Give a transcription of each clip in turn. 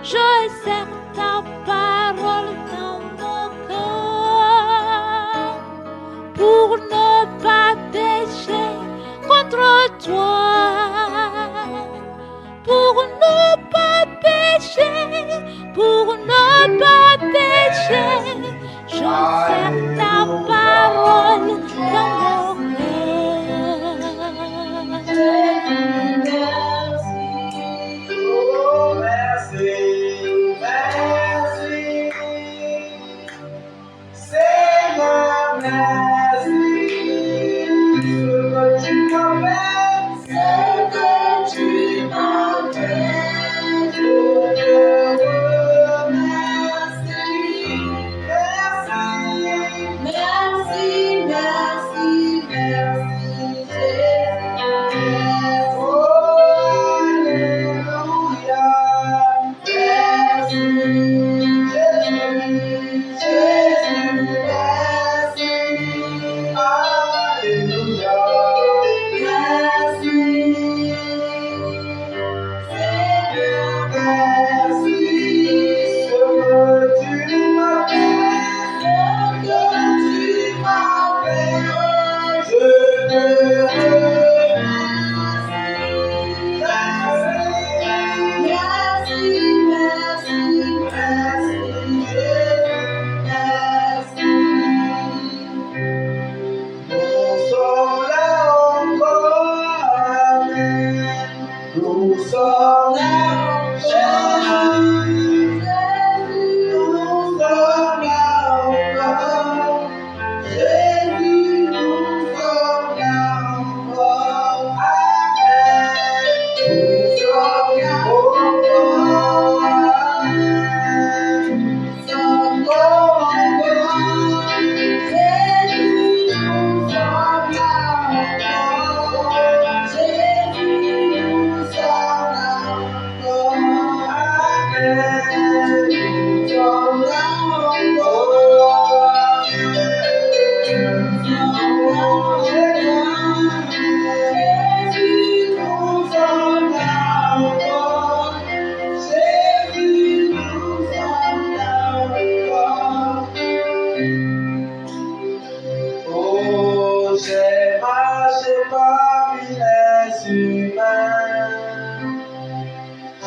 Je sers ta parole dans mon cœur pour ne pas pécher contre toi, pour ne pas pécher, pour ne pas pécher. Je sers ta parole dans mon cœur.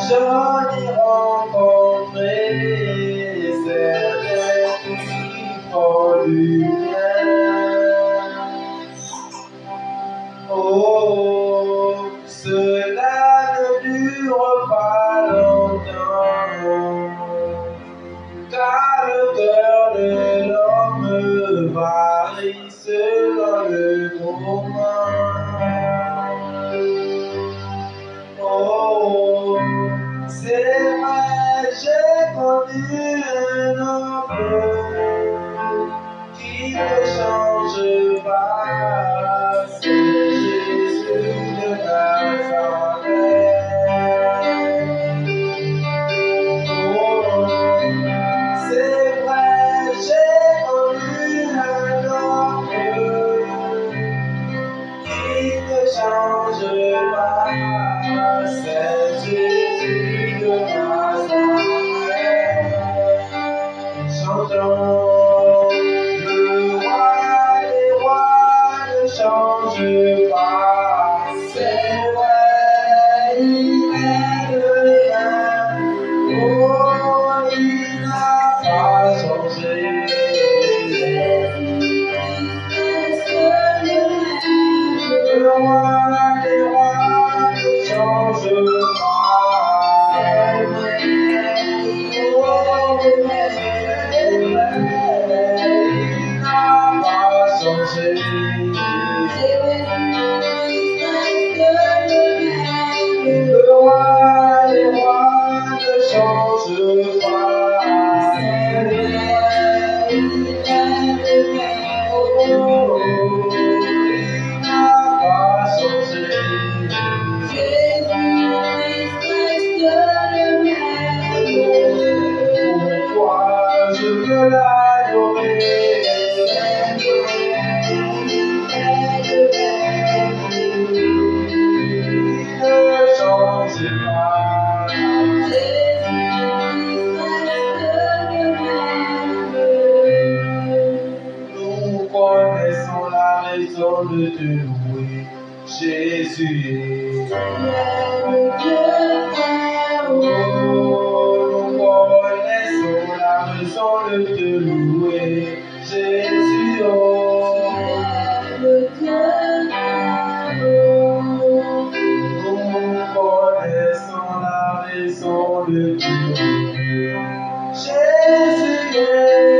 J'en ai rencontré certains qui font du bien. Oh, cela ne dure pas longtemps, car le cœur de l'homme varie selon le moment. Oh, c'est vrai, j'ai connu un homme qui ne change pas, c'est Jésus de Nazareth. Oh, c'est vrai, j'ai connu un homme qui ne change pas, c'est Jésus de Nazareth. Chantons, le roi des rois ne change pas, c'est vrai, il est le même. Oh, il n'a pas changé. Le roi des rois ne change pas, c'est vrai. Oh, il n'a pas changé. Le roi des rois ne change pas, c'est vrai. Il n'a pas changé. Pourquoi je veux l'adorer? Il ne change pas. te louer. Jésus est le Dieu oh, nous connaissons la raison de te louer. Jésus oh, le Dieu nous connaissons la raison de te louer. Jésus est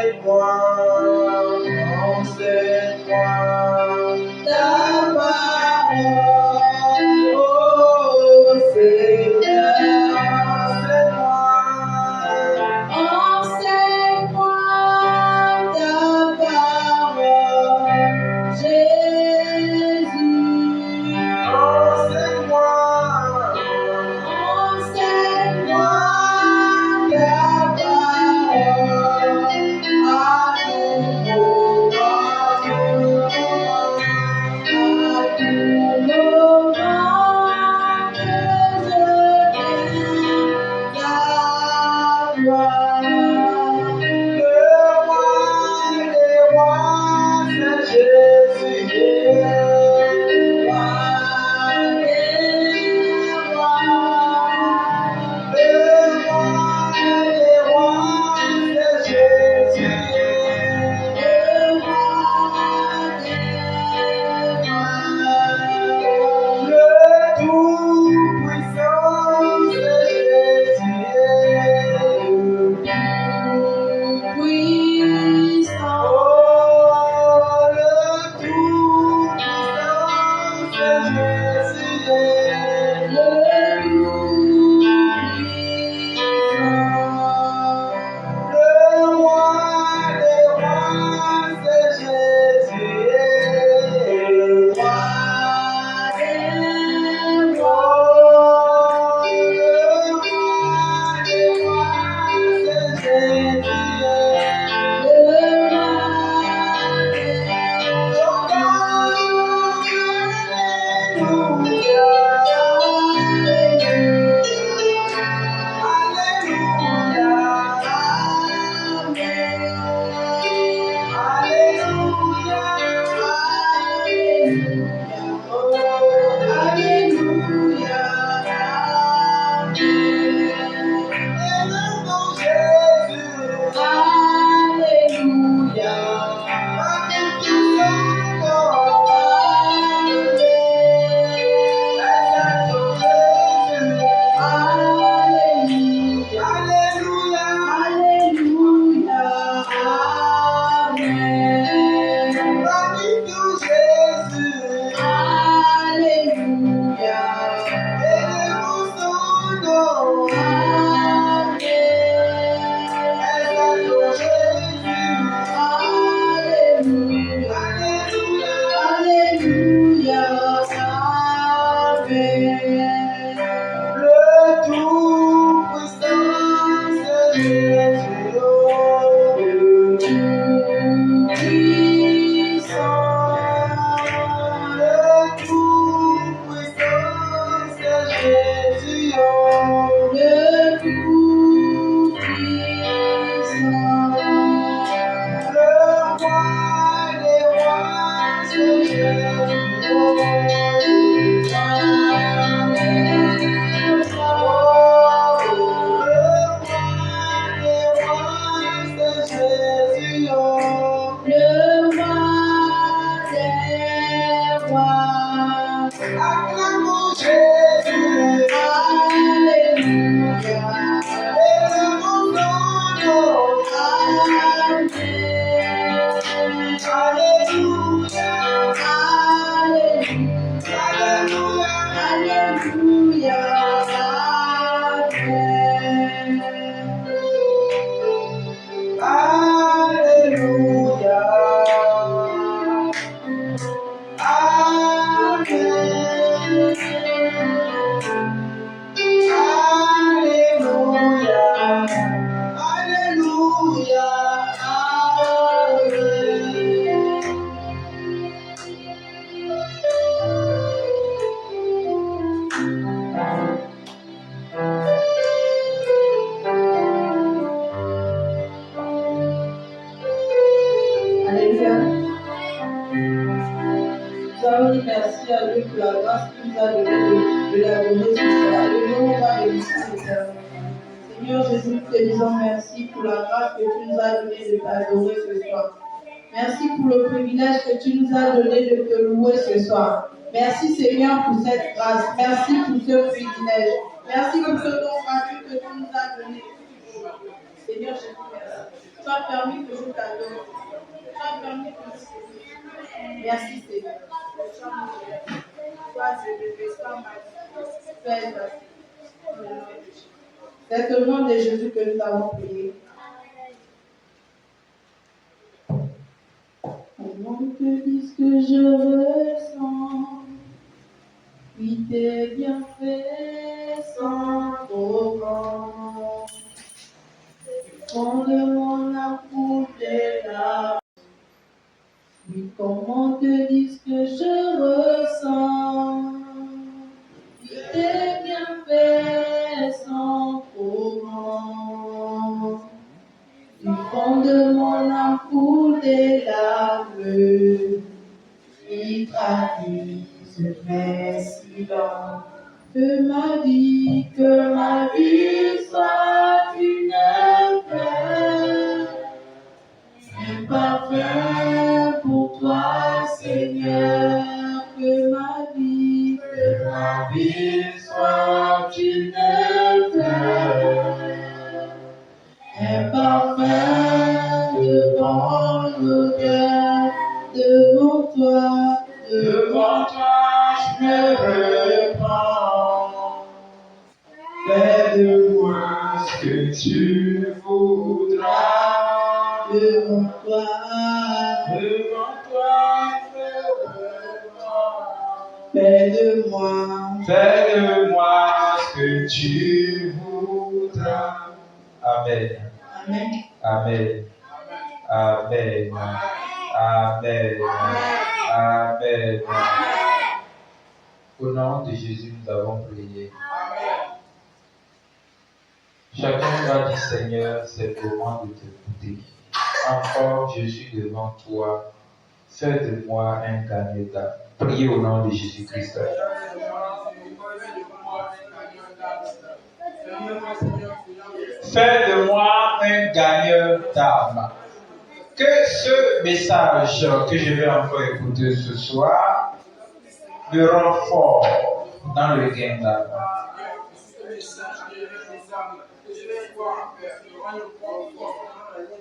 enseigne-moi ta parole, oh Seigneur, enseigne-moi ta parole, Jésus, enseigne-moi ta parole, à Merci à Dieu pour la grâce qu'il nous a donnée de l'adorer ce soir. Le nom va bénir l'éternel. Seigneur Jésus, nous te disons merci pour la grâce que tu nous as donnée de t'adorer ce soir. Merci pour le privilège que tu nous as donné de te louer ce soir. Merci Seigneur pour cette grâce. Merci pour ce privilège. Merci pour ce don gratuit que tu nous as donné. Seigneur Jésus, merci. Sois permis que je t'adore. Sois permis que je t'adore. Merci Seigneur. Sois élevé, sois magnifié. Sois exalté. C'est au nom de Jésus que nous avons prié. Comment te dis que je ressens? Oui, tes bienfaits sont trop grands. Fond de mon amour tes larmes. Oui, comment te dis que je ressens? Oui, tes bienfaits sont trop grands. Du fond de mon âme coule des larmes qui traduisent mes silences. Que ma vie soit une fleur, un parfum pour toi, Seigneur. Que ma vie soit une fleur, un parfum de bonne odeur. Devant toi, je me reprends. Fais de moi ce que tu voudras. Devant toi, je me reprends. fais de moi ce que tu voudras. Amen. Amen. Amen. Amen. Amen. Amen. Au nom de Jésus, nous avons prié. Chacun va dire, Seigneur, c'est le moment de t'écouter. Encore, je suis devant toi. Fais de moi un gagnant d'âme. Priez au nom de Jésus-Christ. Fais de moi un gagnant d'âme. Que ce message que je vais encore écouter ce soir me rend fort dans le gain d'âme.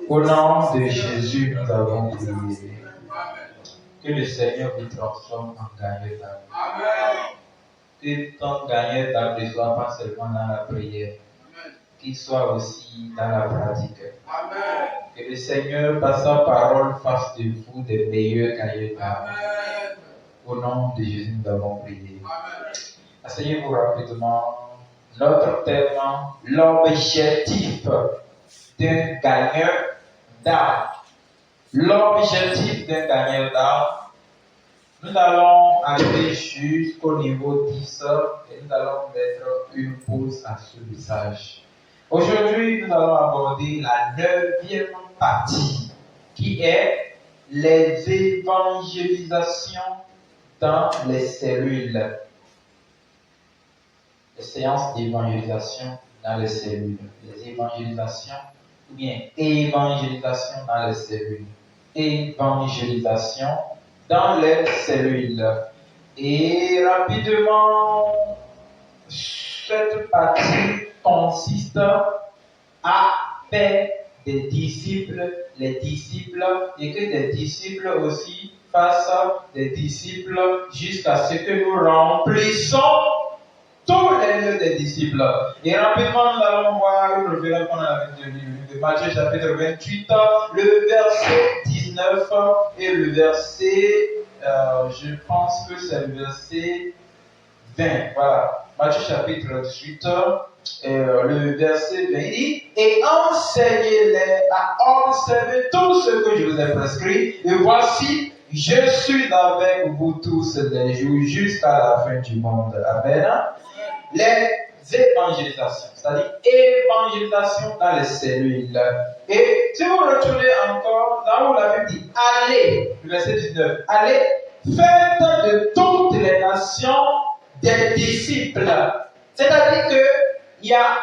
Au nom de Jésus, nous avons prié. Que le Seigneur vous transforme en gagnant d'âme. Que ton gagnant d'âme ne soit pas seulement dans la prière, qu'il soit aussi dans la pratique. Que le Seigneur, par sa parole, fasse de vous des meilleurs gagnants d'âme. Au nom de Jésus, nous avons prié. Asseyez-vous rapidement. Notre thème, l'objectif d'un gagnant d'âme. L'objectif d'un gagnant d'âme. Nous allons arriver jusqu'au niveau 10 et nous allons mettre une pause à ce message. Aujourd'hui, nous allons aborder la 9e partie qui est les évangélisations dans les cellules. Les séances d'évangélisation dans les cellules. Les évangélisations ou bien évangélisation dans les cellules. Évangélisation dans les cellules. Et rapidement, cette partie consiste à faire des disciples, les disciples, et que des disciples aussi fassent des disciples jusqu'à ce que nous remplissons tous les lieux des disciples. Et rapidement, nous allons voir une révélation qu'on a de Matthieu chapitre 28, le verset 19 et le verset, je pense que c'est le verset 20. Voilà. Matthieu chapitre 18, le verset 20 dit, et enseignez-les à observer tout ce que je vous ai prescrit, et voici, je suis avec vous tous les jours jusqu'à la fin du monde. Amen. Les évangélisations, c'est-à-dire évangélisation dans les cellules. Et si vous retournez encore, là où la Bible dit, allez, le verset 19, allez, faites de toutes les nations des disciples. C'est-à-dire que il y a,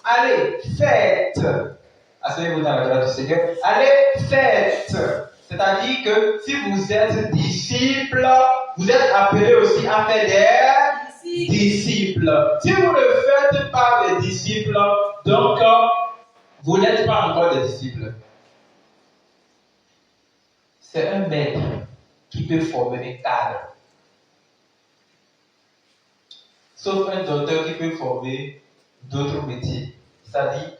allez, faites. Asseyez-vous dans la grâce du Seigneur. Allez, faites. C'est-à-dire que si vous êtes disciples, vous êtes appelés aussi à faire des disciples. Si vous ne faites pas des disciples, donc vous n'êtes pas encore des disciples. c'est un maître qui peut former un cadre. Sauf un docteur qui peut former d'autres métiers. C'est-à-dire,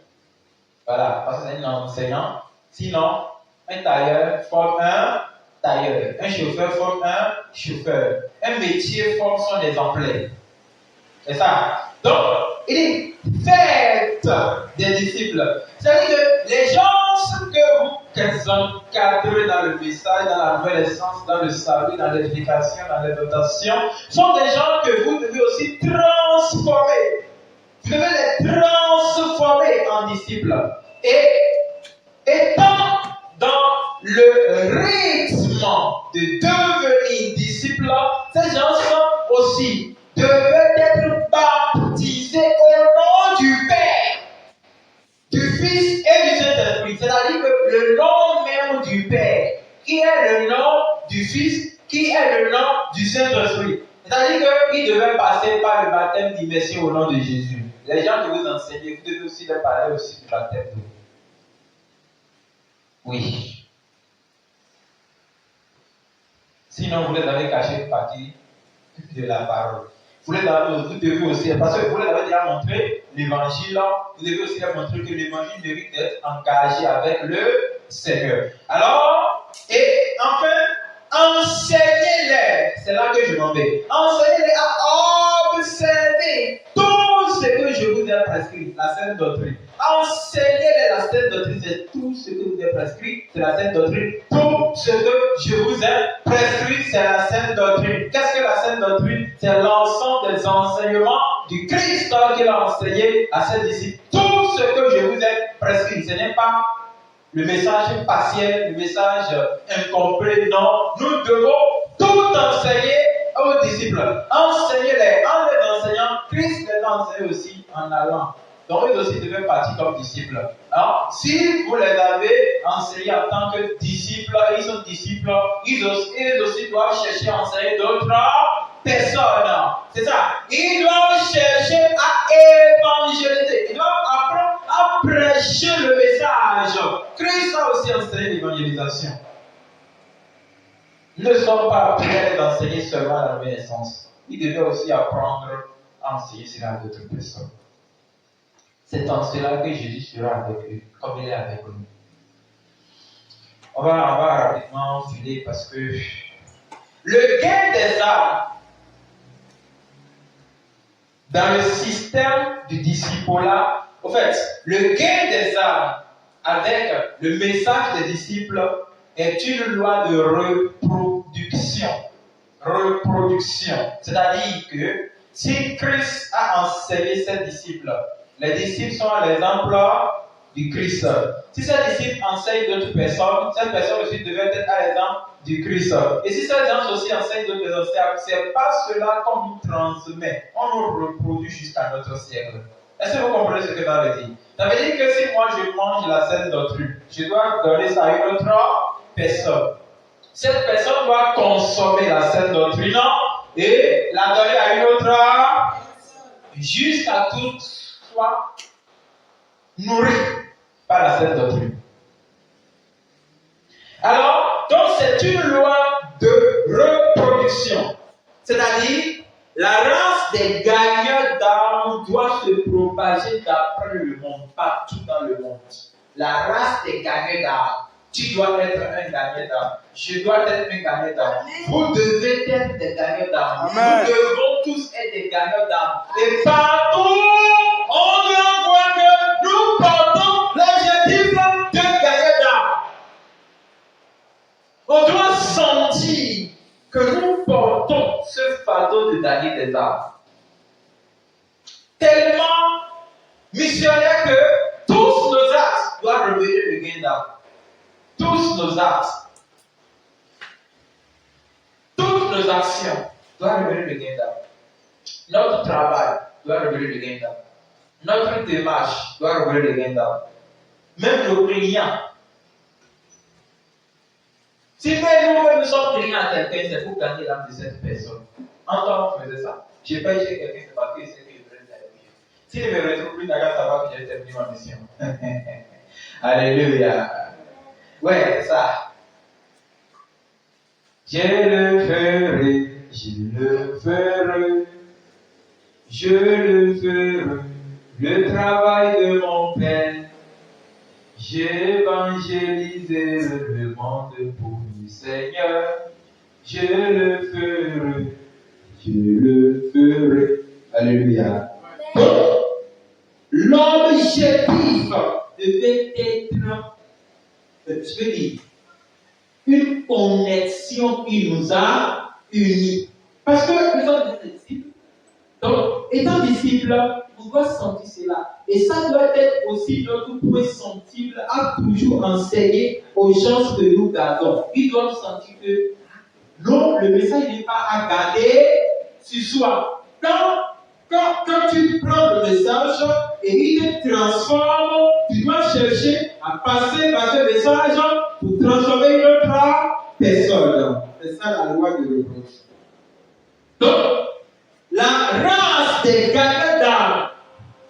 voilà, parce que c'est un enseignant. Sinon, un tailleur forme un tailleur. Un chauffeur forme un chauffeur. Un métier forme son exemplaire. C'est ça. Donc, il dit, faites des disciples. C'est-à-dire que les gens que vous encadrez dans le message, dans la nouvelle essence, dans le salut, dans l'éducation, dans l'éducation, sont des gens que vous devez aussi transformer. Vous devez les transformer en disciples. Et étant dans le rythme de devenir disciples, ces gens sont aussi devaient être baptisés au nom du Père, du Fils et du Saint-Esprit. C'est-à-dire que le nom même du Père, qui est le nom du Fils, qui est le nom du Saint-Esprit. C'est-à-dire qu'ils devaient passer par le baptême d'immersion au nom de Jésus. Les gens que vous enseignez, vous devez aussi leur parler aussi du baptême d'eau. Oui. Sinon, vous les avez cachés une partie de la parole. Vous devez aussi, parce que vous les avez déjà montré l'évangile, vous devez aussi leur montrer que l'évangile mérite d'être engagé avec le Seigneur. Alors, et enfin, enseignez-les, c'est là que je m'en vais, enseignez-les à observer tout ce que je vous ai prescrit, la sainte doctrine. Enseignez-les la sainte doctrine, c'est tout ce que vous ai prescrit, c'est la sainte doctrine. Tout ce que je vous ai prescrit, c'est la sainte doctrine. Qu'est-ce que la sainte doctrine? C'est l'ensemble des enseignements du Christ qu'il a enseigné à ses disciples. Tout ce que je vous ai prescrit, ce n'est pas le message partiel, le message incomplet. Non, nous devons tout enseigner aux disciples. Enseignez-les. En les enseignant, Christ les a enseignés aussi en allant. Donc, eux aussi devaient partir comme disciples. Alors, si vous les avez enseignés en tant que disciples, ils sont disciples, ils aussi doivent chercher à enseigner d'autres personnes. C'est ça. Ils doivent chercher à évangéliser. Ils doivent apprendre à prêcher le message. Christ a aussi enseigné l'évangélisation. Ils ne sont pas appelés d'enseigner seulement la connaissance. Ils devaient aussi apprendre à enseigner cela à d'autres personnes. C'est en cela que Jésus sera avec eux, comme il est avec nous. On va rapidement filer parce que le gain des âmes dans le système du discipulat, en fait, le gain des âmes avec le message des disciples est une loi de reproduction. C'est-à-dire que si Christ a enseigné ses disciples, les disciples sont l'exemple du Christ. Si ces disciples enseignent d'autres personnes, ces personnes aussi devaient être à l'exemple du Christ. Et si ces gens aussi enseignent d'autres personnes, c'est pas cela qu'on nous transmet, on nous reproduit jusqu'à notre siècle. Est-ce que vous comprenez ce que ça veut dire? Ça veut dire que si moi je mange la sainte doctrine, je dois donner ça à une autre personne. Cette personne doit consommer la sainte doctrine et la donner à une autre jusqu'à toute soit nourri par la sainte doctrine. Alors, donc c'est une loi de reproduction. C'est-à-dire, la race des gagneurs d'armes doit se propager d'après le monde, partout dans le monde. La race des gagneurs d'armes. Tu dois être un gagneur d'armes. Je dois être un gagneur d'armes. Vous devez être des gagneurs d'armes. Nous devons tous être des gagneurs d'armes. Et partout, on doit voir que nous portons l'objectif de gagneur d'armes. On doit sentir que nous portons ce fardeau de gagner des âmes. Tellement missionnaire que tous nos actes doivent révéler le gain d'âme. Tous nos actes, toutes nos actions doivent révéler le gain d'âme. Notre travail doit révéler le gain d'âme. Notre démarche doit révéler le gain d'âme. Même nos clients. Si nous sommes clients à quelqu'un, c'est pour gagner l'âme de cette personne. En temps, on faisait ça. Je n'ai pas eu chez quelqu'un, c'est parce que c'est que je voulais terminer. Si je me retrouve plus d'accord, ça va que j'ai terminé ma mission. Alléluia. Ouais, c'est ça. Je le ferai, je le ferai, je le ferai, le travail de mon Père. J'évangéliserai le monde pour le Seigneur. Je le ferai, je le ferai. Alléluia. L'objectif devait être, je veux dire, une connexion qui nous a unis. Parce que nous sommes des disciples. Donc, étant disciples, on doit sentir cela. Et ça doit être aussi notre point sensible à toujours enseigner aux gens que nous gardons. Ils doivent sentir que non, le message n'est pas à garder sur soi. Quand tu prends le message et il te transforme, tu dois chercher à passer par ce message pour transformer une autre personne. C'est ça la loi de reproche. Donc, la race des gardeurs d'âme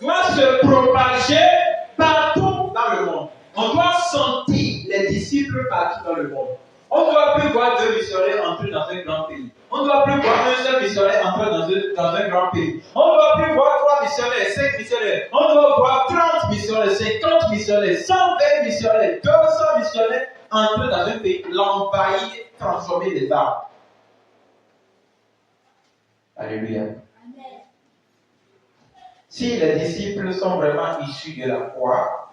doit se propager partout dans le monde. On doit sentir les disciples partout dans le monde. On ne doit plus voir 2 missionnaires entrer dans un grand pays. On ne doit plus voir un seul missionnaire entrer dans un grand pays. On ne doit plus voir 3 missionnaires, 5 missionnaires. On doit voir 30 missionnaires, 50 missionnaires, 120 missionnaires, 200 missionnaires entrer dans un pays, l'envahir, transformer les âmes. Alléluia. Amen. Si les disciples sont vraiment issus de la croix,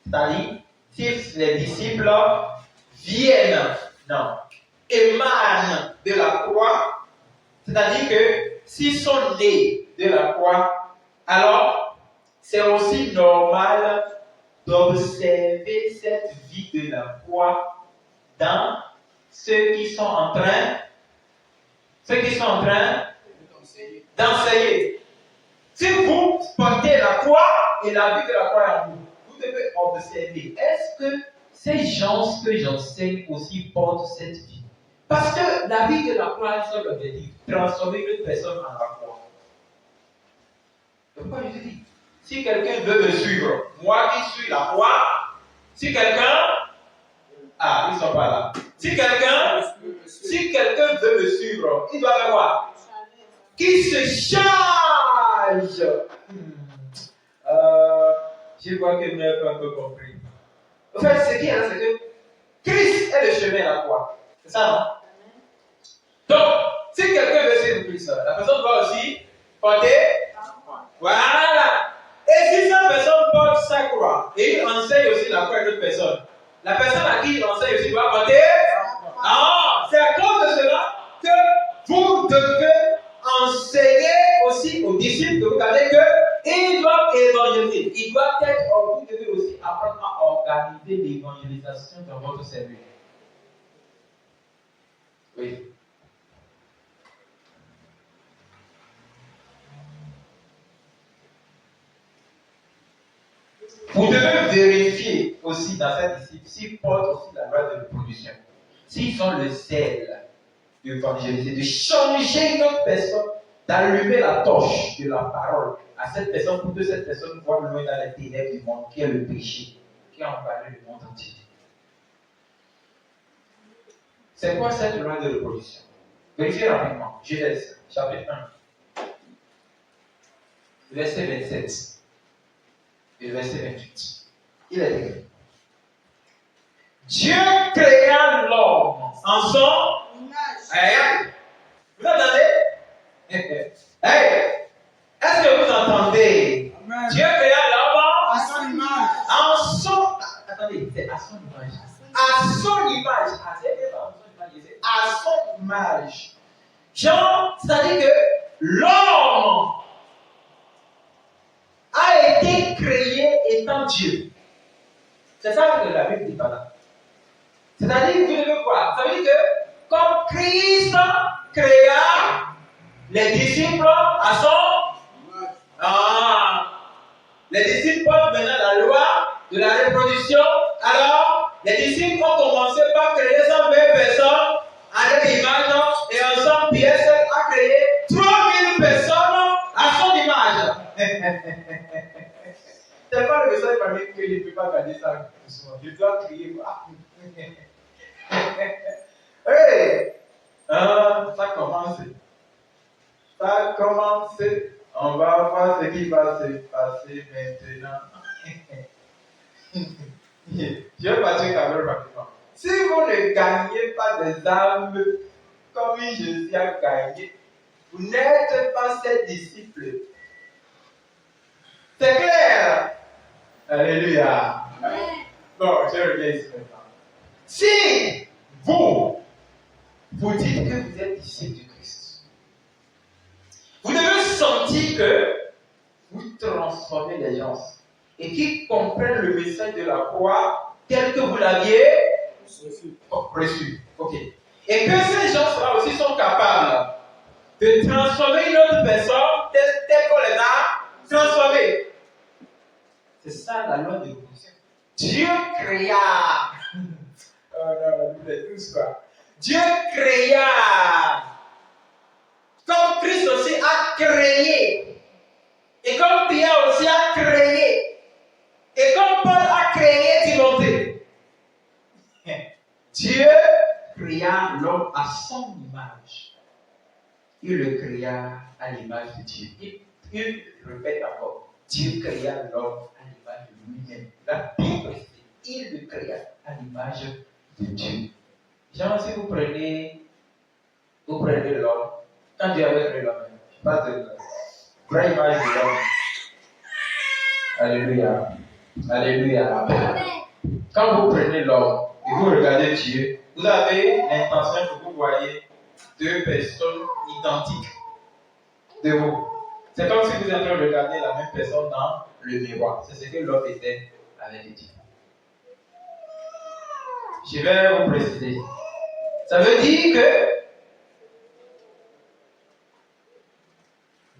c'est-à-dire, si les disciples viennent, émanent de la croix, c'est-à-dire que s'ils sont nés de la croix, alors c'est aussi normal d'observer cette vie de la croix dans ceux qui sont en train d'enseigner. Si vous portez la croix et la vie de la croix en vous, vous devez observer. Est-ce que ces gens que j'enseigne aussi portent cette vie? Parce que la vie de la croix est seul objectif, transformer une personne en la croix. C'est pourquoi je te dis, si quelqu'un veut me suivre, moi qui suis la croix, si quelqu'un... Ah, ils ne sont pas là. Si quelqu'un veut me suivre, il doit faire quoi? Qui se charge. Je vois que vous n'avez pas un peu compris. En fait, ce qui est là, c'est que Christ est le chemin à la croix. C'est ça, non? Donc, si quelqu'un veut suivre Christ, la personne doit aussi porter. Voilà. Et si cette personne porte sa croix et il enseigne aussi la croix à une autre personne, la personne à qui il enseigne aussi doit porter. Ah, c'est à cause de cela que vous devez enseigner aussi aux disciples que vous savez qu'ils doivent évangéliser. Ils doivent être, vous devez aussi apprendre à organiser l'évangélisation dans votre service. Oui. Vous devez vérifier aussi dans cette discipline s'ils portent aussi la loi de reproduction. S'ils ont le zèle d'évangéliser, de changer une autre personne, d'allumer la torche de la parole à cette personne pour que cette personne voit loin dans les ténèbres du monde, qui est le péché, qui a envahi le monde entier. C'est quoi cette loi de reproduction? Vérifiez rapidement. Genèse, chapitre 1, verset 27 et verset 28. Il est écrit: Dieu créa l'homme en son image. Vous entendez? Hey, est-ce que vous entendez? Amen. Dieu créa l'homme à son image. En son. Attendez, c'est à son image. À son image. À son image. Jean, c'est-à-dire que l'homme a été créé étant Dieu. C'est ça que la Bible dit par là. C'est-à-dire que quoi? Ça veut dire que comme Christ créa les disciples à son... les disciples portent maintenant la loi de la reproduction. Alors, les disciples ont commencé par créer 120 personnes à leur image et ensemble, Pierre a créé 3000 personnes à son image. C'est pas le message parmi que je ne peux pas garder ça souvent. Je dois crier. Hey! Ça commence. Ça commence. On va voir ce qui va se passer maintenant. Je vais passer quand même rapidement. Si vous ne gagnez pas des âmes comme Jésus a gagné, vous n'êtes pas ses disciples. C'est clair? Alléluia. Bon, je reviens ici maintenant. Si vous dites que vous êtes disciples du Christ, vous devez sentir que vous transformez les gens et qu'ils comprennent le message de la croix tel que vous l'aviez reçu. Ok. Et que ces gens-là aussi sont capables de transformer une autre personne telle qu'on les a transformés. C'est ça la loi de l'évolution. Dieu créa. Oh non, vous êtes tous quoi. Dieu créa. Comme Christ aussi a créé. Et comme Pierre aussi a créé. Et comme Paul a créé Timothée. Dieu créa l'homme à son image. Il le créa à l'image de Dieu. Il répète encore. Dieu créa l'homme à l'image de lui-même. La Bible, il le créa à l'image de Dieu. Genre, si vous prenez l'homme, quand Dieu avait créé l'homme, je parle de la vraie image de l'homme. Alléluia. Alléluia. Quand vous prenez l'homme et vous regardez Dieu, vous avez l'impression que vous voyez deux personnes identiques de vous. C'est comme si vous êtes en train de regarder la même personne dans le miroir. C'est ce que l'homme était avec Dieu. Je vais vous préciser. Ça veut dire que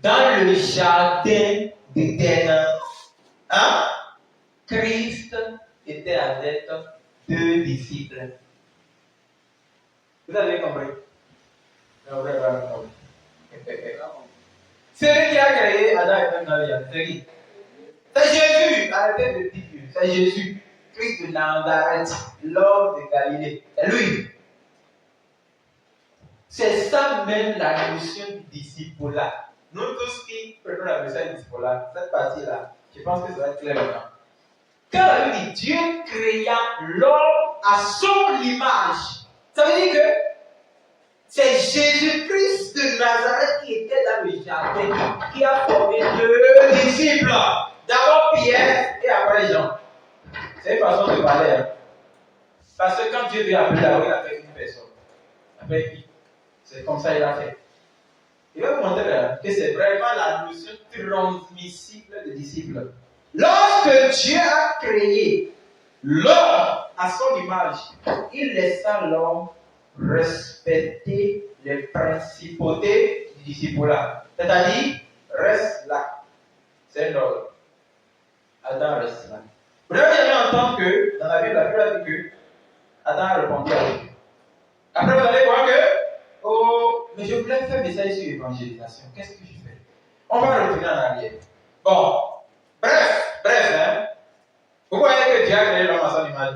dans le jardin d'Éden, Christ était avec deux disciples. Vous avez compris? Non, vous n'avez pas compris. Celui qui a créé Adam et Ève dans le jardin, c'est qui? C'est Jésus. Arrêtez de dire Dieu. C'est Jésus. Christ de Nazareth, l'homme de Galilée. C'est lui. C'est ça même la notion du disciple-là. Nous tous qui prenons la notion du disciple-là, cette partie-là, je pense que ça va être clair maintenant. Quand la Bible dit Dieu créa l'homme à son image, ça veut dire que c'est Jésus-Christ de Nazareth qui était dans le jardin, qui a formé deux disciples. D'abord Pierre et après Jean. C'est une façon de parler. Hein. Parce que quand Dieu veut appeler la il a fait une personne. Après qui? C'est comme ça qu'il a fait. Il va vous montrer que c'est vraiment la notion transmissible des disciples. Lorsque Dieu a créé l'homme à son image, il laissa l'homme respecter les principautés du disciple-là. C'est-à-dire, reste là. C'est un ordre. Adam reste là. Vous n'avez jamais entendu que, dans la Bible a dit que Adam a répondu à Dieu. Après, vous allez voir que, oh, mais je voulais faire un message sur l'évangélisation. Qu'est-ce que je fais? On va retourner en arrière. Bon, bref, hein. Vous voyez que Dieu a créé l'homme à son image.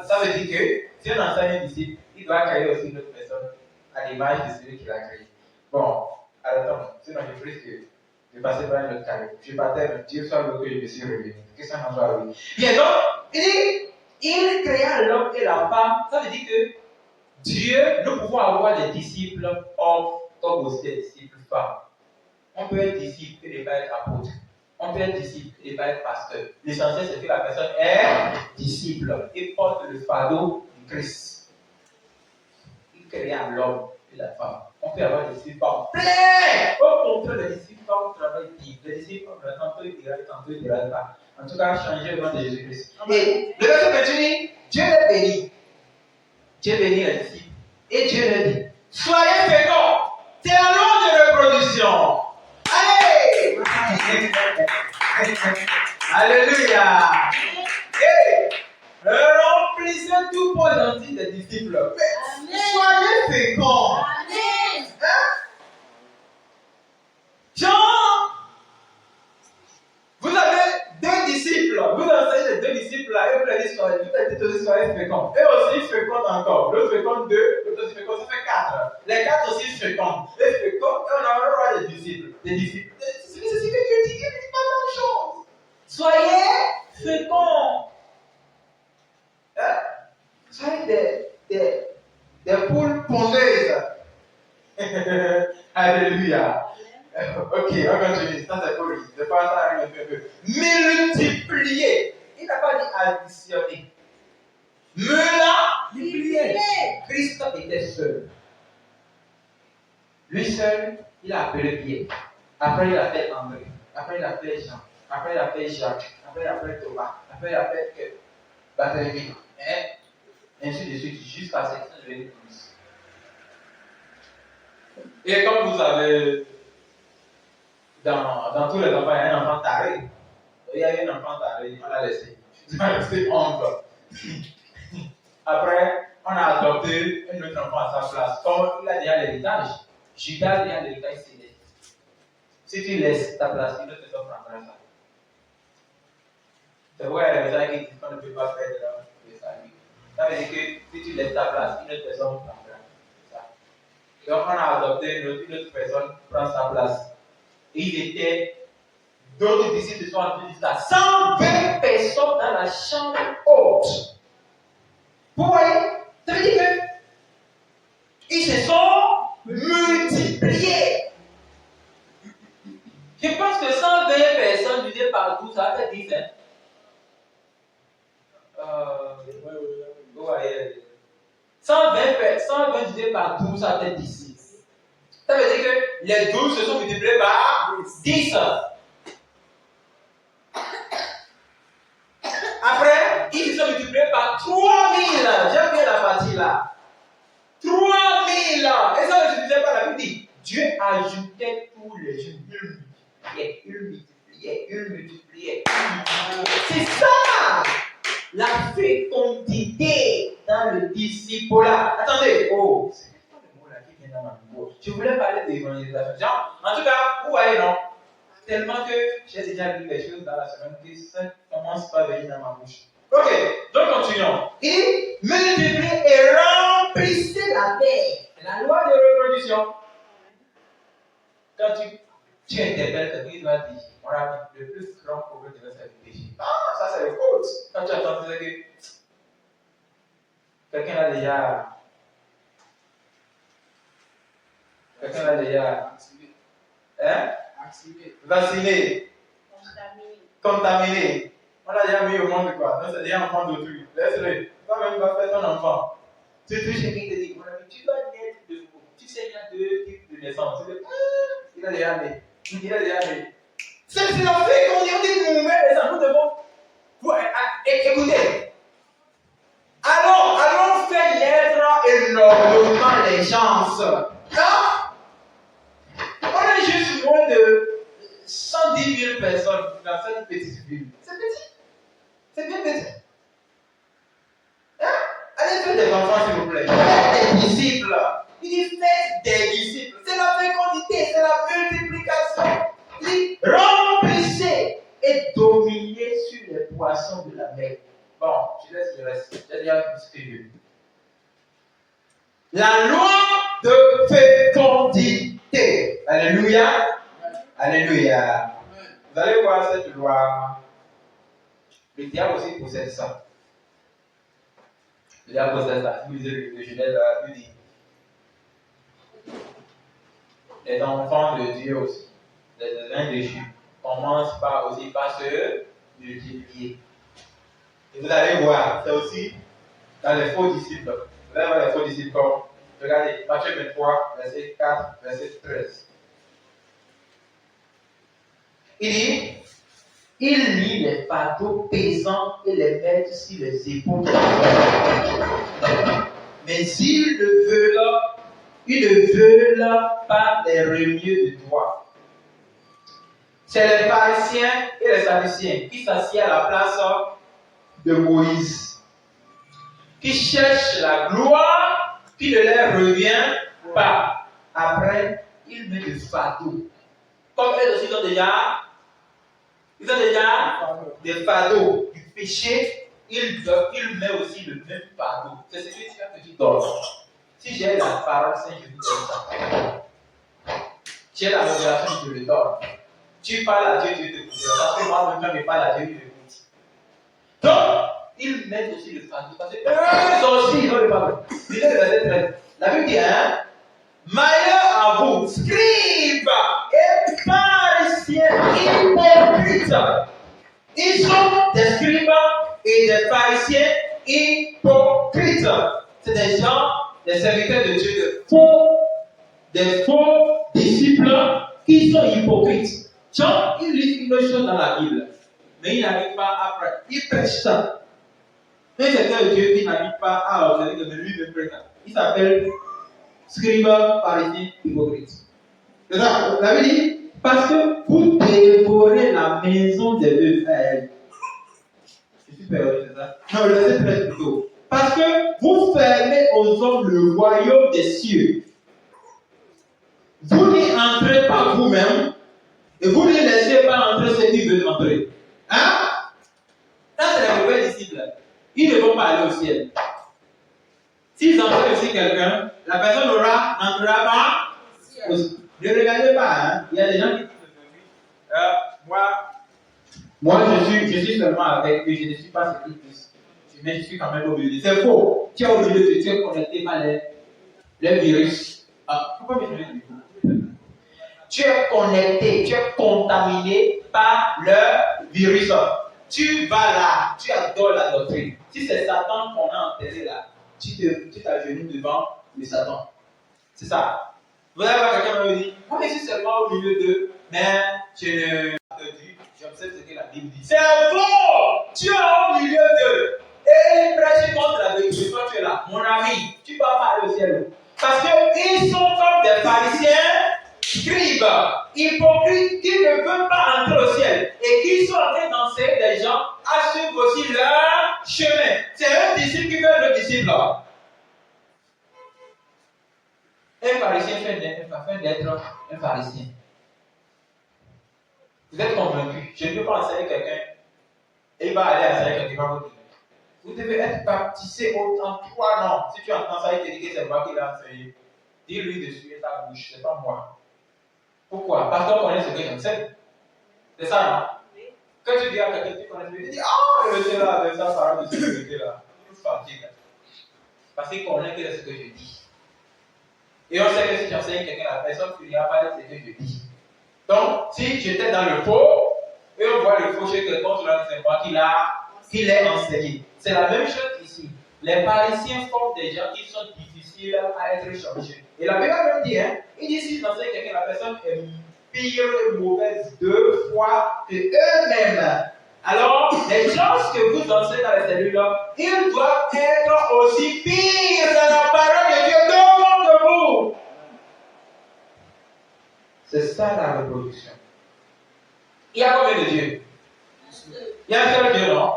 Ça veut dire que si on enseigne un disciple, il doit créer aussi une autre personne à l'image de celui qui l'a créé. Bon, arrêtons. Sinon, je risque de passer par un autre carré. Je partais, mais Dieu soit le que je me suis revenu. Que ça m'en soit arrivé. Bien, donc, il créa l'homme et la femme. Ça veut dire que Dieu, nous pouvons avoir des disciples hommes comme aussi des disciples femmes. On peut être disciple et ne pas être apôtre. On peut être disciple et ne pas être pasteur. L'essentiel, c'est que la personne est disciple et porte le fardeau du Christ. Il créa l'homme et la femme. On peut avoir des disciples femmes plein. Au contraire, les disciples femmes travaillent bien. Les disciples femmes, tantôt ils diraient, tantôt ils ne diraient pas. En tout cas, changer le nom de Jésus-Christ. Et le verset continue, Dieu les bénit. Dieu bénit les disciples. Et Dieu leur dit, soyez féconds. C'est un nom de reproduction. Allez! Alléluia! Hey! Remplissez tout pour gentil des disciples. Soyez féconds. Hein? Jean, vous avez deux disciples. Vous enseignez les deux disciples là, eux les soirées, toutes les soirées fécondes. Eux aussi fécondent encore. L'autre féconde 2, l'autre aussi féconde, ça fait 4. Les 4 aussi fécondent. Les fécondes, on a le droit des disciples. Des disciples. C'est ce que Dieu dit, Dieu ne dit pas grand chose. Soyez féconds. Hein? Soyez des poules pondeuses. Alléluia. Ok, on continue. Ça c'est pour lui. C'est pas ça un peu. Multiplier. Il n'a pas dit additionner. Multiplier. Christ était seul. Lui seul, il a appelé Pierre. Après, il a fait André. Après, il a fait Jean. Après, il a fait Jacques. Après, il a fait Thomas. Après, il a fait Barthélemy. Et ainsi de suite, jusqu'à ce qu'il devienne plus. Et comme vous savez, dans tous les enfants, il y a un enfant taré. Il y a eu un enfant taré, on l'a laissé. Il a resté honte. Après, on a adopté un autre enfant à sa place. Comme il a déjà l'héritage, Judas a déjà l'héritage céleste. Si tu laisses ta place, une autre personne prendra ça. C'est vrai, les gens qui disent qu'on ne peut pas faire de salut. Ça veut dire que si tu laisses ta place, une autre personne prendra ça. Donc, on a adopté une autre personne prend sa place. Il était, d'autres disciples sont en train de dire ça. 120 personnes dans la chambre haute. Vous voyez? Ça veut dire que ils se sont multipliés. Je pense que 120 personnes divisées par 12, ça fait 10. Vous voyez? 120 divisé par 12, ça fait 10. Ça veut dire que les 12 se sont multipliés par 10. Après, ils se sont multipliés par 3000. J'aime bien la partie là. 3000. Et ça, je ne disais pas, la Bible dit Dieu ajoutait tous les jours. Il multipliait. C'est ça la fécondité dans le disciple-là. Attendez, c'est quoi le mot là qui vient dans ma bouche? Je voulais parler d'évangélisation. En tout cas, vous voyez, non? Tellement que j'ai déjà lu les choses dans la semaine qui ça commence pas à venir dans ma bouche. Ok, donc continuons. Il multipliait et remplissait la terre. La loi de reproduction. Quand tu interpelles quelqu'un, il doit dire, on a dit, le plus grand problème de notre péché. Ah, ça c'est le faute. Quand tu entends dire que quelqu'un a déjà vacciné, contaminé. On l'a déjà mis au monde quoi. Donc c'est déjà un enfant d'autrui. Laisse-le. Toi-même va faire ton enfant. Tu touches quelqu'un qui te dit, mon ami, tu dois naître de nouveau. Tu sais, il y a 2 types de naissance. Il a déjà né. C'est la fécondité de nous-mêmes, les enfants de bon. Écoutez. Allons faire naître énormément les chances. Là, on est juste moins de 110 000 personnes dans cette petite ville. C'est petit. C'est bien petit. Hein? Allez faire des enfants, s'il vous plaît. Faites des disciples. Il dit faites des disciples. C'est la fécondité, c'est la multiplication. Il dit remplissez et dominez sur les poissons de la mer. Bon, je laisse le reste. J'ai déjà suivi. La loi de fécondité. Alléluia. Alléluia. Vous allez voir cette loi. Le diable aussi possède ça. Le diable possède ça. Vous lisez le Genèse, il dit les enfants de Dieu aussi, les indéchus, commencent aussi par se multiplier. Et vous allez voir, c'est aussi dans les faux disciples. Vous allez voir les faux disciples comme, regardez, Matthieu 23, verset 4, verset 13. Il dit, il lit les fardeaux pesants et les mettent sur les épaules des hommes. Mais ils ne veulent pas les remuer de toi. C'est les pharisiens et les sadduciens qui s'assiedent à la place de Moïse, qui cherchent la gloire qui ne leur revient pas. Après, ils mettent le fardeau. Comme eux aussi ils ont déjà des fardeaux du péché il met aussi le même fardeau. C'est ce qui fait que tu dors. Si j'ai la parole sainte, je vous donne ça. J'ai la révélation, je le donne. Tu parles à Dieu, Dieu te écoute. Parce que moi, quand je parle à Dieu, il m'écoute. Donc, ils mettent aussi le fardeau. Parce que eux aussi, ils ont le fardeau. Lisez le verset 13. La Bible dit, hein, malheur à vous, scribes et pharisiens hypocrites. Ils sont des scribes et des pharisiens hypocrites. C'est des gens, des serviteurs de Dieu, des faux disciples qui sont hypocrites. Jean, il lit une chose dans la Bible, mais il n'arrive pas à prêcher. Il prêche ça. Mais c'est un Dieu qui n'arrive pas à observer de lui-même prêcher. Il s'appelle scribe, pharisien, hypocrite. C'est ça, la Bible dit, parce que vous dévorez la maison de deux frères. Je suis perdu, c'est ça? Non, le verset 13 plutôt. Parce que vous fermez aux hommes le royaume des cieux. Vous n'y entrez pas vous-même et vous ne laissez pas entrer ceux qui veulent entrer. Hein? Ça, c'est les mauvais disciples. Ils ne vont pas aller au ciel. S'ils entrent aussi quelqu'un, la personne n'entrera pas au ciel. Ne regardez pas, hein? Il y a des gens qui disent moi je suis seulement avec eux, je ne suis pas ce qu'ils disent. Mais je suis quand même au milieu. C'est faux. Tu es au milieu de tu es connecté par les virus. Ah, pourquoi me dire tu es connecté, tu es contaminé par le virus. Tu vas là, tu adores la doctrine. Si c'est Satan qu'on a enterré là, tu t'agenouilles devant le Satan. C'est ça. Vous allez voir quelqu'un qui me dit, moi je suis seulement au milieu d'eux, mais j'observe ce que la Bible dit. C'est faux! Tu es au milieu d'eux. Et ils prêchent contre la vérité. Toi, tu es là. Mon ami, tu ne vas pas aller au ciel. Parce qu'ils sont comme des pharisiens, scribes, hypocrites, qui ne veulent pas entrer au ciel. Et qui sont en train d'enseigner des gens à suivre aussi leur chemin. C'est un disciple qui fait le disciple. Un pharisien fait d'être un pharisien. Vous êtes convaincu. Je ne peux pas enseigner quelqu'un et il va aller enseigner quelqu'un d'autre. Vous devez être baptisé en 3 noms. Si tu entends ça, il te dit que c'est moi qui l'ai enseigné. Dis-lui de suivre ta bouche, c'est pas moi. Pourquoi? Parce qu'on connaît ce que j'enseigne. C'est ça, non? Quand tu dis à quelqu'un qui connaît, tu dis, ah, le monsieur là, de ça, parle de ce que je dis là. Il faut partir. Parce qu'il connaît que c'est ce que je dis. Et on sait que si j'enseigne quelqu'un, la personne ne finira pas avec ce que je dis. Donc, si j'étais dans le faux, et on voit le faux chez quelqu'un, c'est moi qui l'ai enseigné. C'est la même chose ici. Les pharisiens forment des gens qui sont difficiles à être changés. Et la Bible même dit, hein, il dit si j'enseigne quelqu'un, la personne est pire et mauvaise 2 fois que eux-mêmes. Alors, les gens que vous enseignez dans les cellules-là, ils doivent être aussi pires dans la parole de Dieu devant vous. C'est ça la reproduction. Il y a combien de dieux? Il y a un seul Dieu, non?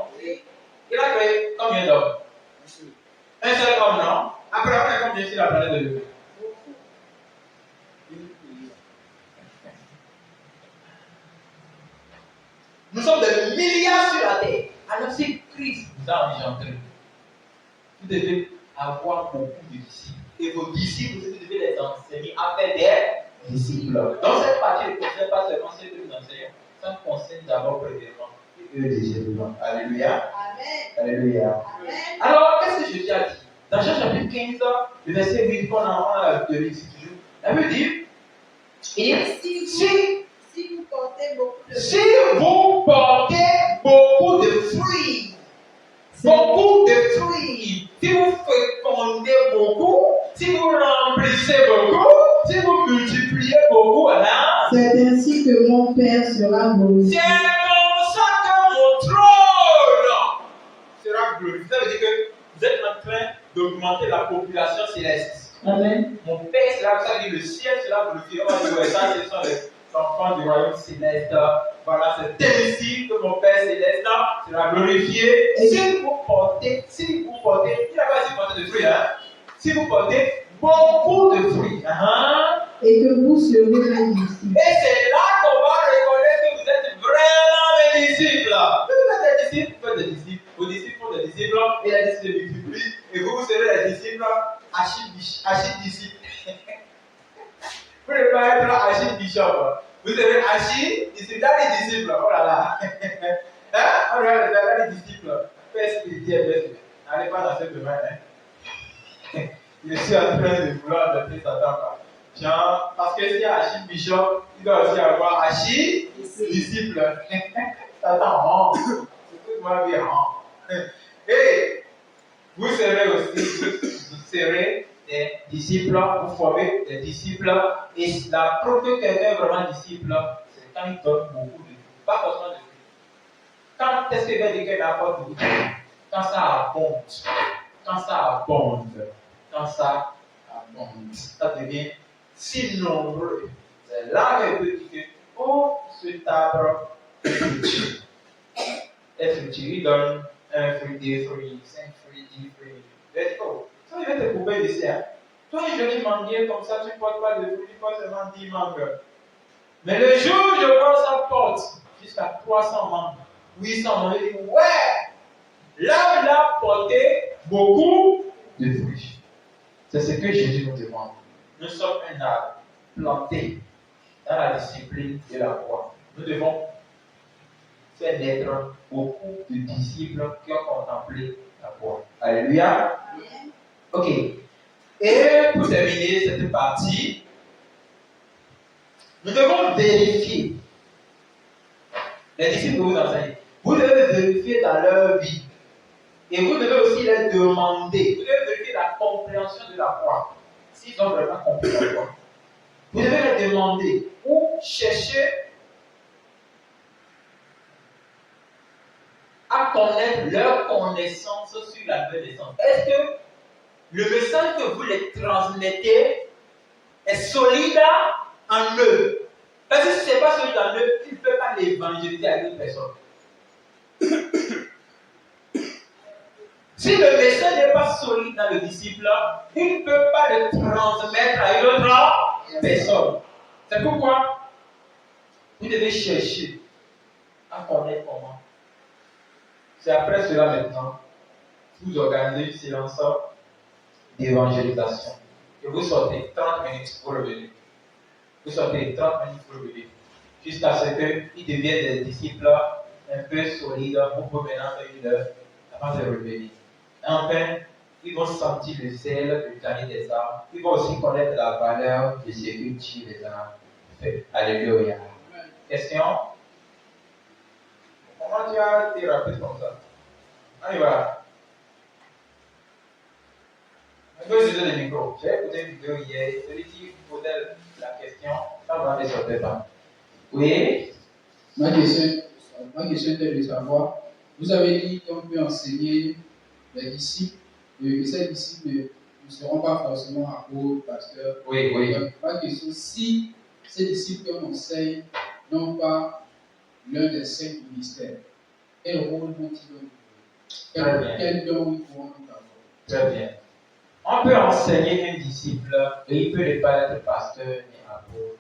Il a créé combien d'hommes? Un seul homme, non? Après, on est combien sur la planète de Dieu? Nous sommes des milliards sur la terre. Alors, si Christ vous a engendré, vous devez avoir beaucoup de disciples. Et vos disciples, vous devez les enseigner à faire des disciples. Dans cette partie, ne concerne pas seulement ceux que nous enseignons, ça concerne d'abord premièrement eux deuxièmement. Alléluia. Amen. Alléluia. Amen. Alors, qu'est-ce que Jésus a dit? Dans Jean chapitre 15, le verset 8, qu'on a de ici toujours, la Bible dit, si vous portez beaucoup de fruits, si vous fécondez beaucoup, si vous remplissez beaucoup, si vous multipliez beaucoup, alors, c'est ainsi que mon Père sera glorifié. C'est comme ça que mon trône sera glorifié. Ça veut dire que vous êtes en train d'augmenter la population céleste. Amen. Mon Père sera, ça veut dire le ciel sera glorifié. On va dire, ça, ce sont les enfants du royaume céleste. Voilà, c'est ainsi que mon Père céleste sera glorifié. Si vous portez, il n'a pas si porter de fruits, hein. Si vous portez beaucoup de fruits, et que vous serez mes disciples. Et c'est là qu'on va reconnaître que vous êtes vraiment mes disciples. Vous êtes des disciples, vous faites des disciples. Vos disciples font des disciples et la liste de multiplie. Et vous serez les disciples archi-disciples. Vous ne pouvez pas être archi-bishop. Vous serez archi-disciples. Là, les disciples. Oh là là. Hein? On regarde là, les disciples. Père spirituel, n'allez pas dans ce domaine. Hein? Je suis en train de vouloir adopter Satan. Genre, parce que s'il y a archi-bishop, il doit aussi avoir archi-disciple. Satan, c'est tout va bien. Et vous serez des disciples, vous formez des disciples. Et la preuve que quelqu'un est vraiment disciple, c'est quand il donne beaucoup de vie. Pas forcément de vie. Quand est-ce qu'il va dire qu'il apporte beaucoup de vie? Quand ça abonde. Quand ça abonde. Quand ça abonde. Ça devient si nombreux. C'est là que peut dire que, oh, cet arbre est fructueux. Est fructueux. Il donne un fruit, 2 fruits, 5 fruits, 10 fruits. Let's go. Ça, il va te couper d'ici. Hein? Toi, un joli manguier comme ça, tu ne portes pas de fruits, tu portes seulement 10 mangues. Mais le jour où je vois ça porte jusqu'à 300 mangues, 800 mangues, je dis, ouais, là, il a porté beaucoup de fruits. C'est ce que Jésus nous demande. Nous sommes un arbre planté dans la discipline de la foi. Nous devons faire naître beaucoup de disciples qui ont contemplé la foi. Alléluia. Ok. Et pour terminer cette partie, nous devons vérifier les disciples que vous enseignez. Vous devez vérifier dans leur vie. Et vous devez aussi les demander. Vous devez vérifier la compréhension de la foi. S'ils ont vraiment compris la foi. Vous devez les demander ou chercher à connaître leur connaissance sur la nouvelle naissance. Est-ce que le message que vous les transmettez est solide en eux? Parce que si ce n'est pas solide en eux, ils ne peuvent pas l'évangéliser à une personne. Si le message n'est pas solide dans le disciple, il ne peut pas le transmettre à une autre personne. C'est pourquoi vous devez chercher à connaître comment. C'est après cela maintenant, vous organisez une séance d'évangélisation. Et vous sortez 30 minutes pour revenir. Vous sortez 30 minutes pour revenir. Jusqu'à ce qu'ils deviennent des disciples un peu solides pour maintenant une heure avant de revenir. Enfin, ils vont sentir le zèle du gagner des âmes. Ils vont aussi connaître la valeur de ce que Dieu les a fait. Alléluia. Question? Comment tu as été rapide comme ça? On y va. Je vais utiliser le micro. J'ai écouté une vidéo hier. Celui qui posait la question, ça va ne sortir pas. Oui? Ma question est de savoir, vous avez dit qu'on peut enseigner les disciples, que ces disciples ne seront pas forcément apôtres, pasteurs. Oui, oui. Donc, ma question, si ces disciples qu'on enseigne n'ont pas l'un des 5 ministères, quel rôle vont-ils avoir? Quel don ils pourront avoir? Très bien. On peut enseigner un disciple et il peut ne pas être pasteur ni apôtre.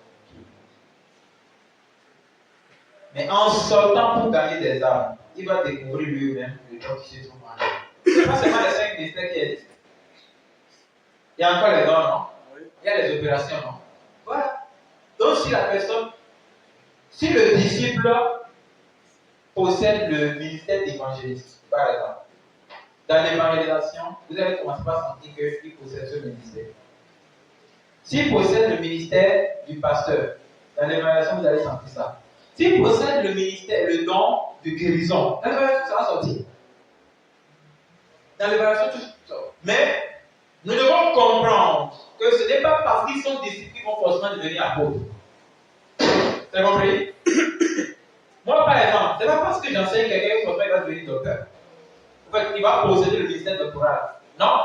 Mais en sortant pour gagner des âmes, il va découvrir lui-même le don qui se trouve en lui. Ce n'est pas seulement les 5 ministères qui existent. Il y a encore les dons, non? Il y a les opérations, non? Voilà. Donc si le disciple possède le ministère d'évangéliste, par exemple, dans l'évangélisation, vous allez commencer par sentir qu'il possède ce ministère. S'il possède le ministère du pasteur, dans l'évangélisation, vous allez sentir ça. S'il possède le ministère, le don de guérison, dans l'évangélisation, ça va sortir. Dans l'évangélisation, tout sort. Mais nous devons comprendre que ce n'est pas parce qu'ils sont disciples qu'ils vont forcément devenir apôtres. Vous avez compris? Moi, par exemple, ce n'est pas parce que j'enseigne quelqu'un qui va devenir docteur. En fait, il va posséder le ministère doctoral. Non.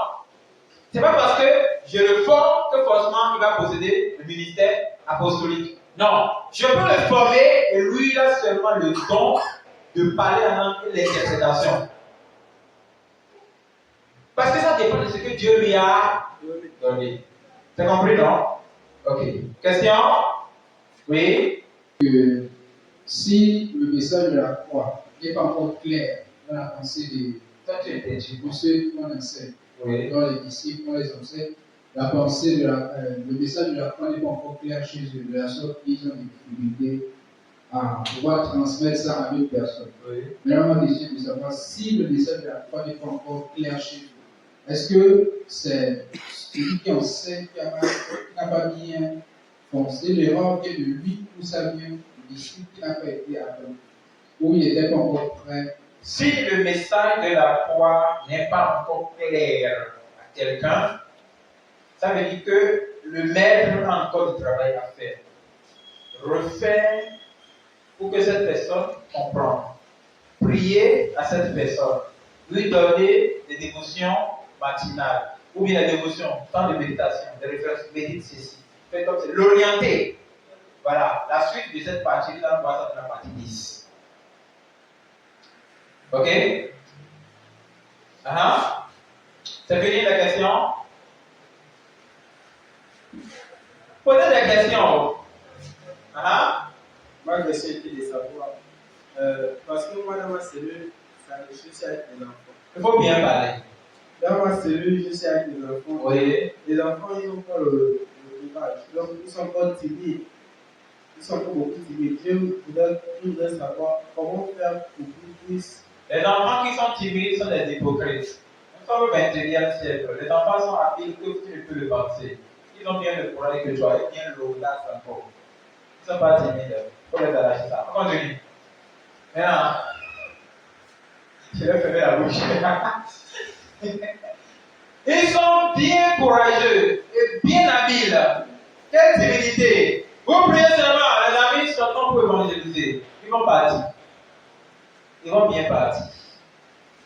Ce n'est pas parce que je le forme que forcément il va posséder le ministère apostolique. Non. Je peux le former et lui, il a seulement le don de parler en langue et l'interprétation. Parce que ça dépend de ce que Dieu lui a donné. T'as compris, non? Ok. Question? Oui? Si le message de la croix n'est pas encore clair dans la pensée Toi, tu étais Dieu. Pour ceux qu'on enseigne, Oui. dans les disciples, on les enseigne, la pensée, le message de la foi n'est pas encore clair chez eux, de la sorte qu'ils ont des difficultés à pouvoir transmettre ça à d'autres personnes. Oui. Maintenant, ma question est de savoir si le message de la foi n'est pas encore clair chez eux. Est-ce que c'est celui qui enseigne qui n'a pas bien foncé, l'erreur qui est de lui ou ça vient du disciple qui n'a pas été appelé, ou il n'était pas encore prêt? Si le message de la foi n'est pas encore clair à quelqu'un, ça veut dire que le maître a encore du travail à faire. Refaire pour que cette personne comprenne. Prier à cette personne. Lui donner des dévotions matinales. Ou bien la dévotion, temps de méditation, de référence, médite ceci. Faites comme c'est. L'orienter. Voilà. La suite de cette partie-là, on va dans la partie 10. Ok? C'est fini la question? Posez des questions. Ma question était de savoir, parce que moi dans ma cellule, je suis avec les enfants. Il faut bien parler. Dans ma cellule, je suis avec les enfants. Oui. Les enfants, ils n'ont pas le courage. Donc, ils sont pas timides. Ils sont pas beaucoup timides. Je voudrais savoir comment faire pour qu'ils puissent. Les enfants qui sont timides sont des hypocrites. Nous sommes au 21e siècle. Les enfants sont habiles que tu ne peux le penser. Ils ont bien le courage que toi et bien l'audace encore. Ils ne sont pas timides. Il faut les arracher ça. On continue. Maintenant, je vais fermer la bouche. Ils sont bien courageux et bien habiles. Quelle timidité! Vous priez seulement, les amis sortant pour évangéliser. Ils vont partir. Ils vont bien partir.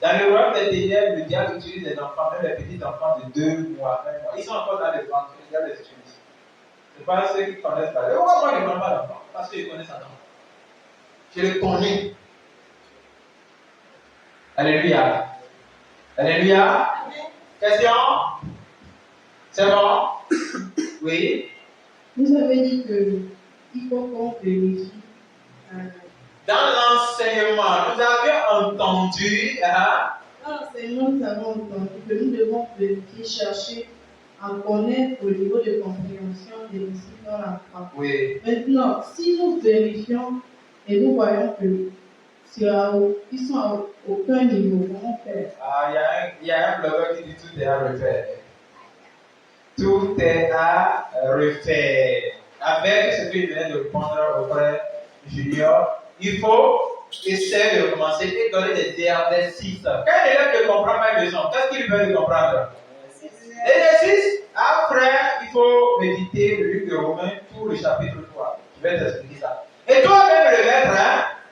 Dans le royaume des ténèbres, le diable utilise les enfants, même les petits enfants de 2 mois, 1 mois. Ils sont encore dans les ventres, le diable les utilise. Ce n'est pas ceux qui connaissent pas. Pourquoi moi je ne prends pas d'enfants? Parce qu'ils connaissent un enfant. Je le connais. Alléluia. Alléluia. Question? C'est bon? Oui. Vous avez dit qu'il faut qu'on vérifie. Dans l'enseignement, nous avions entendu. Dans l'enseignement, nous avons entendu que nous devons vérifier, chercher à connaître au niveau de compréhension des disciples dans la foi. Oui. Maintenant, si nous vérifions et nous voyons que ils sont à aucun niveau, comment faire? Il y a un blogueur qui dit tout est à refaire. Tout est à refaire. Avec ce qu'il venait de répondre au frère Junior, il faut essayer de commencer et donner des exercices. Quand un élève ne comprend pas une leçon, qu'est-ce qu'il veut comprendre? L'exercice. Après, il faut méditer le livre de Romains, tout le chapitre 3. Je vais t'expliquer ça. Et toi-même, le maître,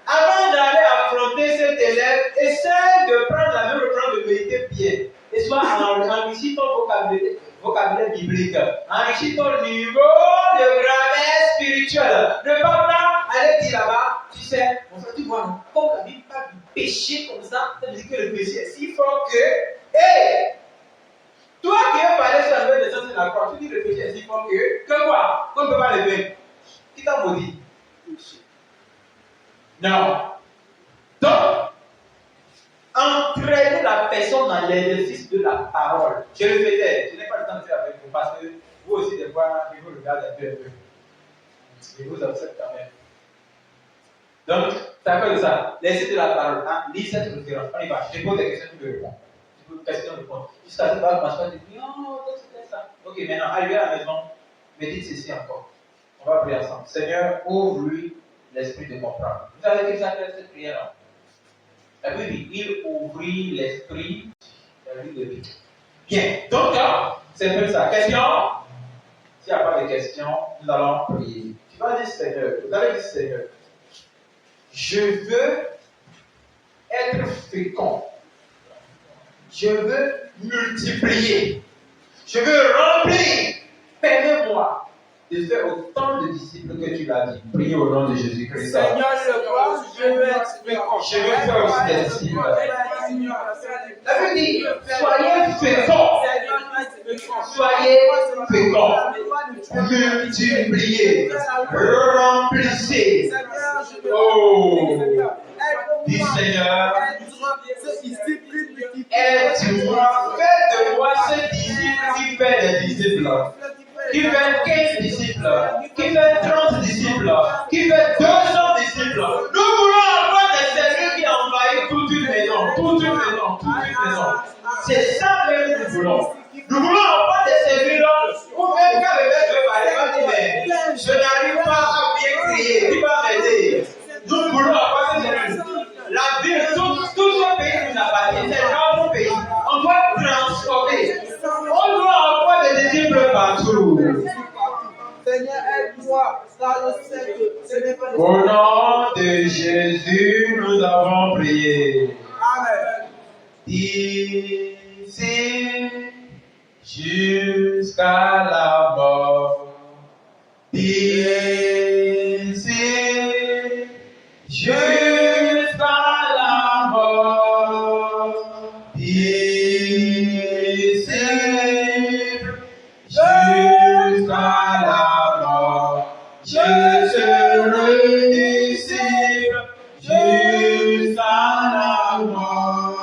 avant d'aller affronter cet élève, essaie de prendre la même temps de méditer bien. Et soit enrichis ton vocabulaire biblique, enrichis ton niveau de grammaire spirituelle. Ne pas aller dire là-bas, tu sais, mon frère, tu vois, comme la Bible parle du péché comme ça veut dire que le péché est si fort que, hey, toi qui veux parler sur la nouvelle naissance de la croix, tu dis que le péché est si fort que quoi? Qu'on ne peut pas le vaincre. Qui t'a maudit? Non. Donc, entraîner la personne dans l'exercice de la parole. Je le faisais. Je n'ai pas le temps de faire avec vous parce que vous aussi, des fois, je vous regarde un peu. Je vous observe quand même. Donc, c'est à cause de ça. L'exercice de la parole. Lis cette référence. On y va. Je pose des questions, tu me réponds. Je pose des questions, tu me réponds. Jusqu'à ce que tu vas te dire, non, c'était ça. Ok, maintenant, arrivé à la maison, médite ceci encore. On va prier ensemble. Seigneur, ouvre-lui l'esprit de comprendre. Vous savez que ça fait cette prière-là. La Bible dit, il ouvrit l'esprit de vie. Bien, donc là, c'est un peu ça. Question? S'il n'y a pas de questions, nous allons prier. Tu vas dire Seigneur, vous allez dire Seigneur, je veux être fécond. Je veux multiplier. Je veux remplir. Permets-moi de faire autant de disciples que tu l'as dit. Priez au nom de Jésus-Christ. Seigneur, je veux être fécond. Je veux faire aussi des disciples. La Bible dit, soyez féconds. Soyez féconds. Multipliez. Remplissez. Oh. Dis Seigneur, Fais de moi ce disciple qui fait des disciples, qui fait 15 disciples, qui fait 30 disciples, qui fait 200 disciples. Nous voulons avoir des services qui envahissent toute une maison, toute une maison, toute une maison. C'est ça même que nous voulons. Nous voulons avoir des services où même quand le maître veut parler, il va dire, mais je n'arrive pas à bien crier, qui va m'aider. Nous voulons avoir des services. La ville, tout ce pays nous appartient, c'est notre pays. On doit transformer. On doit avoir des disciples partout. Seigneur, aide-moi, car je sais que ce n'est pas Au nom de Jésus, nous avons prié. Amen. D'ici jusqu'à la mort. D'ici jusqu'à la mort. D'ici jusqu'à la mort. Je serai disciple jusqu'à la mort.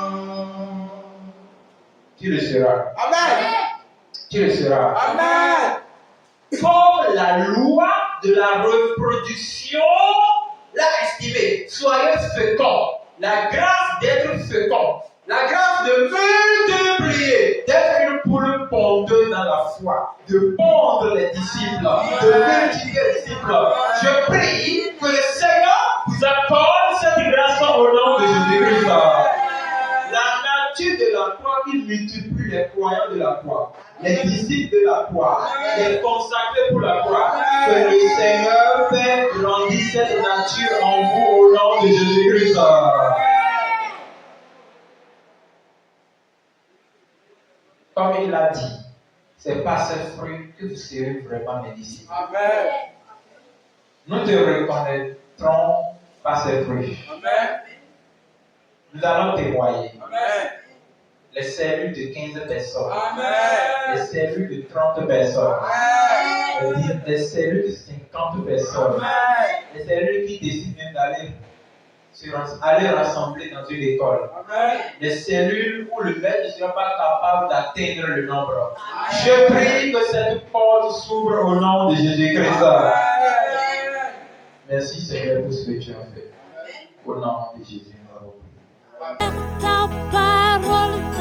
Tu le seras. Amen. Tu le seras. Amen. Comme la loi de la reproduction l'a estimé. Soyez féconds. La grâce d'être fécond. La grâce de multiplier. D'être une poule pondeuse dans la foi. De pondre les disciples. De multiplier les disciples. Je prie que le Seigneur vous accorde cette grâce au nom de Jésus-Christ. La nature de la croix qui multiplie les croyants de la croix, les disciples de la croix, les consacrés pour la croix. Que le Seigneur fait grandir cette nature en vous au nom de Jésus-Christ. Comme il a dit, c'est par ces fruits que vous serez vraiment mes disciples. Amen. Nous te reconnaîtrons par ces fruits. Amen. Nous allons témoigner. Amen. Les cellules de 15 personnes. Amen. Les cellules de 30 personnes. Amen. Les cellules de 50 personnes. Amen. Les cellules qui décident même aller rassembler dans une école. Amen. Les cellules où le maître ne sera pas capable d'atteindre le nombre. Je prie que cette porte s'ouvre au nom de Jésus-Christ. Amen. Merci Seigneur pour ce que tu as fait. Au nom de Jésus, nous avons prié. Ta parole